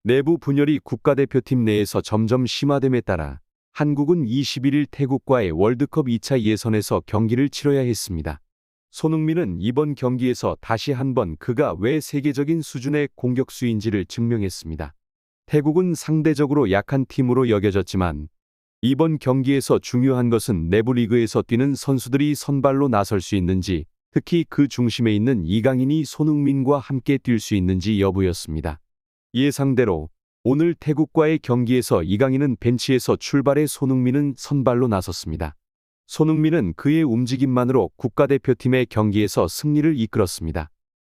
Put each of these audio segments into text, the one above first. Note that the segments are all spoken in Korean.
내부 분열이 국가대표팀 내에서 점점 심화됨에 따라 한국은 21일 태국과의 월드컵 2차 예선에서 경기를 치러야 했습니다. 손흥민은 이번 경기에서 다시 한번 그가 왜 세계적인 수준의 공격수인지를 증명했습니다. 태국은 상대적으로 약한 팀으로 여겨졌지만 이번 경기에서 중요한 것은 내부 리그에서 뛰는 선수들이 선발로 나설 수 있는지, 특히 그 중심에 있는 이강인이 손흥민과 함께 뛸 수 있는지 여부였습니다. 예상대로 오늘 태국과의 경기에서 이강인은 벤치에서 출발해 손흥민은 선발로 나섰습니다. 손흥민은 그의 움직임만으로 국가대표팀의 경기에서 승리를 이끌었습니다.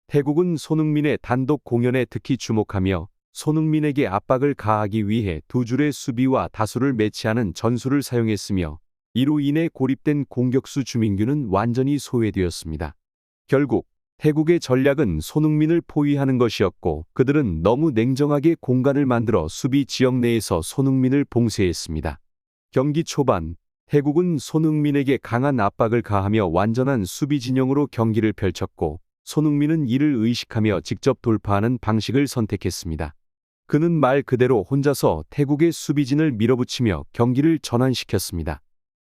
태국은 손흥민의 단독 공연에 특히 주목하며 손흥민에게 압박을 가하기 위해 두 줄의 수비와 다수를 매치하는 전술을 사용했으며 이로 인해 고립된 공격수 주민규는 완전히 소외되었습니다. 결국 태국의 전략은 손흥민을 포위하는 것이었고 그들은 너무 냉정하게 공간을 만들어 수비 지역 내에서 손흥민을 봉쇄했습니다. 경기 초반 태국은 손흥민에게 강한 압박을 가하며 완전한 수비 진영으로 경기를 펼쳤고 손흥민은 이를 의식하며 직접 돌파하는 방식을 선택했습니다. 그는 말 그대로 혼자서 태국의 수비진을 밀어붙이며 경기를 전환시켰습니다.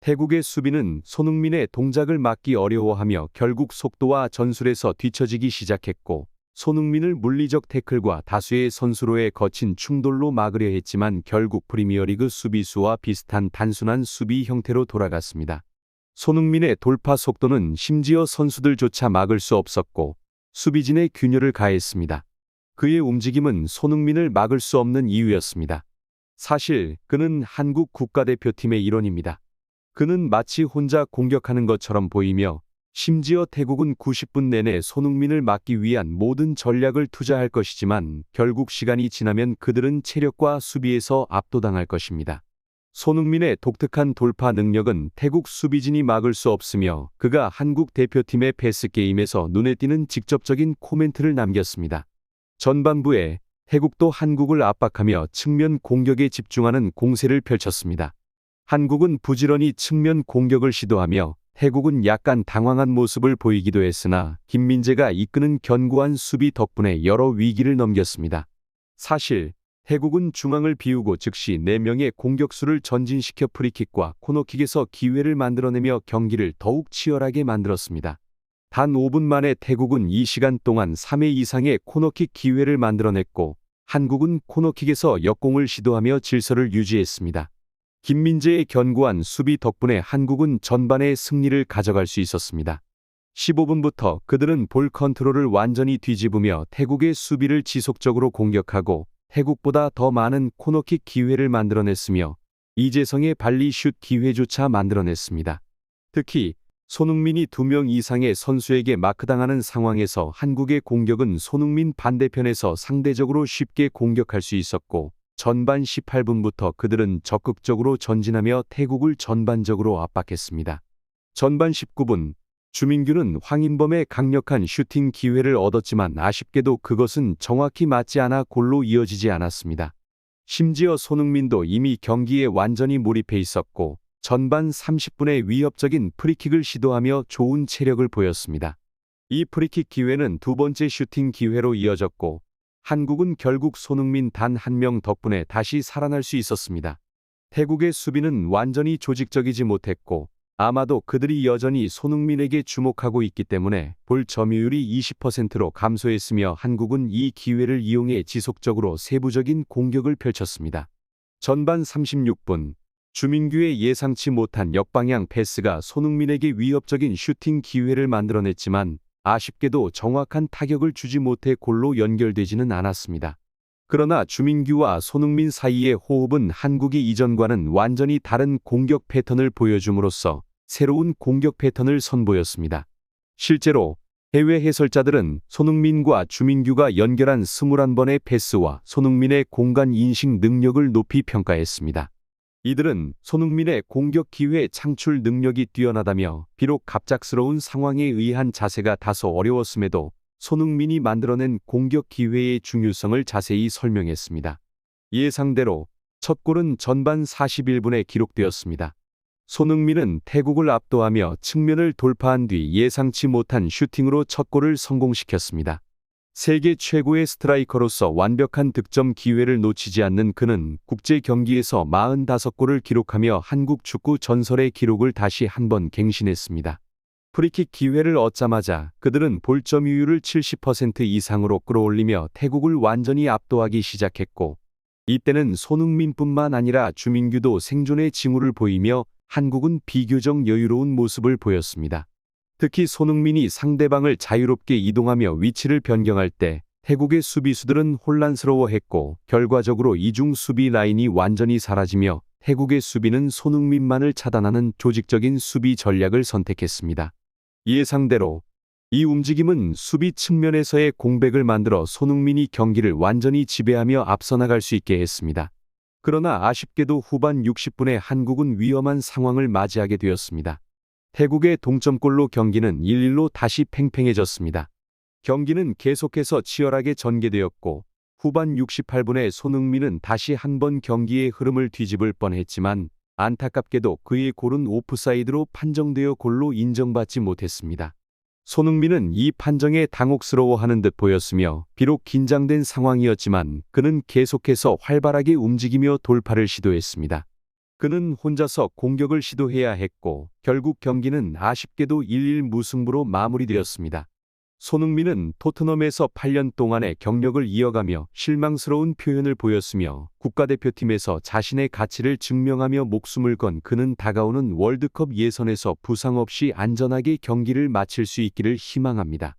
태국의 수비는 손흥민의 동작을 막기 어려워하며 결국 속도와 전술에서 뒤처지기 시작했고 손흥민을 물리적 태클과 다수의 선수로의 거친 충돌로 막으려 했지만 결국 프리미어리그 수비수와 비슷한 단순한 수비 형태로 돌아갔습니다. 손흥민의 돌파 속도는 심지어 선수들조차 막을 수 없었고 수비진의 균열을 가했습니다. 그의 움직임은 손흥민을 막을 수 없는 이유였습니다. 사실 그는 한국 국가대표팀의 일원입니다. 그는 마치 혼자 공격하는 것처럼 보이며 심지어 태국은 90분 내내 손흥민을 막기 위한 모든 전략을 투자할 것이지만 결국 시간이 지나면 그들은 체력과 수비에서 압도당할 것입니다. 손흥민의 독특한 돌파 능력은 태국 수비진이 막을 수 없으며 그가 한국 대표팀의 패스 게임에서 눈에 띄는 직접적인 코멘트를 남겼습니다. 전반부에 태국도 한국을 압박하며 측면 공격에 집중하는 공세를 펼쳤습니다. 한국은 부지런히 측면 공격을 시도하며 태국은 약간 당황한 모습을 보이기도 했으나 김민재가 이끄는 견고한 수비 덕분에 여러 위기를 넘겼습니다. 사실 태국은 중앙을 비우고 즉시 4명의 공격수를 전진시켜 프리킥과 코너킥에서 기회를 만들어내며 경기를 더욱 치열하게 만들었습니다. 단 5분 만에 태국은 이 시간 동안 3회 이상의 코너킥 기회를 만들어냈고 한국은 코너킥에서 역공을 시도하며 질서를 유지했습니다. 김민재의 견고한 수비 덕분에 한국은 전반의 승리를 가져갈 수 있었습니다. 15분부터 그들은 볼 컨트롤을 완전히 뒤집으며 태국의 수비를 지속적으로 공격하고 태국보다 더 많은 코너킥 기회를 만들어냈으며 이재성의 발리슛 기회조차 만들어냈습니다. 특히 손흥민이 2명 이상의 선수에게 마크당하는 상황에서 한국의 공격은 손흥민 반대편에서 상대적으로 쉽게 공격할 수 있었고 전반 18분부터 그들은 적극적으로 전진하며 태국을 전반적으로 압박했습니다. 전반 19분 주민규는 황인범의 강력한 슈팅 기회를 얻었지만 아쉽게도 그것은 정확히 맞지 않아 골로 이어지지 않았습니다. 심지어 손흥민도 이미 경기에 완전히 몰입해 있었고 전반 30분에 위협적인 프리킥을 시도하며 좋은 체력을 보였습니다. 이 프리킥 기회는 두 번째 슈팅 기회로 이어졌고 한국은 결국 손흥민 단 한 명 덕분에 다시 살아날 수 있었습니다. 태국의 수비는 완전히 조직적이지 못했고 아마도 그들이 여전히 손흥민에게 주목하고 있기 때문에 볼 점유율이 20%로 감소했으며 한국은 이 기회를 이용해 지속적으로 세부적인 공격을 펼쳤습니다. 전반 36분 주민규의 예상치 못한 역방향 패스가 손흥민에게 위협적인 슈팅 기회를 만들어냈지만 아쉽게도 정확한 타격을 주지 못해 골로 연결되지는 않았습니다. 그러나 주민규와 손흥민 사이의 호흡은 한국이 이전과는 완전히 다른 공격 패턴을 보여줌으로써 새로운 공격 패턴을 선보였습니다. 실제로 해외 해설자들은 손흥민과 주민규가 연결한 21번의 패스와 손흥민의 공간 인식 능력을 높이 평가했습니다. 이들은 손흥민의 공격 기회 창출 능력이 뛰어나다며 비록 갑작스러운 상황에 의한 자세가 다소 어려웠음에도 손흥민이 만들어낸 공격 기회의 중요성을 자세히 설명했습니다. 예상대로 첫 골은 전반 41분에 기록되었습니다. 손흥민은 태국을 압도하며 측면을 돌파한 뒤 예상치 못한 슈팅으로 첫 골을 성공시켰습니다. 세계 최고의 스트라이커로서 완벽한 득점 기회를 놓치지 않는 그는 국제 경기에서 45골을 기록하며 한국 축구 전설의 기록을 다시 한번 갱신했습니다. 프리킥 기회를 얻자마자 그들은 볼점유율을 70% 이상으로 끌어올리며 태국을 완전히 압도하기 시작했고, 이때는 손흥민뿐만 아니라 주민규도 생존의 징후를 보이며 한국은 비교적 여유로운 모습을 보였습니다. 특히 손흥민이 상대방을 자유롭게 이동하며 위치를 변경할 때 태국의 수비수들은 혼란스러워했고, 결과적으로 이중 수비 라인이 완전히 사라지며 태국의 수비는 손흥민만을 차단하는 조직적인 수비 전략을 선택했습니다. 예상대로 이 움직임은 수비 측면에서의 공백을 만들어 손흥민이 경기를 완전히 지배하며 앞서 나갈 수 있게 했습니다. 그러나 아쉽게도 후반 60분에 한국은 위험한 상황을 맞이하게 되었습니다. 태국의 동점골로 경기는 1-1로 다시 팽팽해졌습니다. 경기는 계속해서 치열하게 전개되었고, 후반 68분에 손흥민은 다시 한번 경기의 흐름을 뒤집을 뻔했지만 안타깝게도 그의 골은 오프사이드로 판정되어 골로 인정받지 못했습니다. 손흥민은 이 판정에 당혹스러워하는 듯 보였으며, 비록 긴장된 상황이었지만 그는 계속해서 활발하게 움직이며 돌파를 시도했습니다. 그는 혼자서 공격을 시도해야 했고, 결국 경기는 아쉽게도 1-1 무승부로 마무리되었습니다. 손흥민은 토트넘에서 8년 동안의 경력을 이어가며 실망스러운 표현을 보였으며, 국가대표팀에서 자신의 가치를 증명하며 목숨을 건 그는 다가오는 월드컵 예선에서 부상 없이 안전하게 경기를 마칠 수 있기를 희망합니다.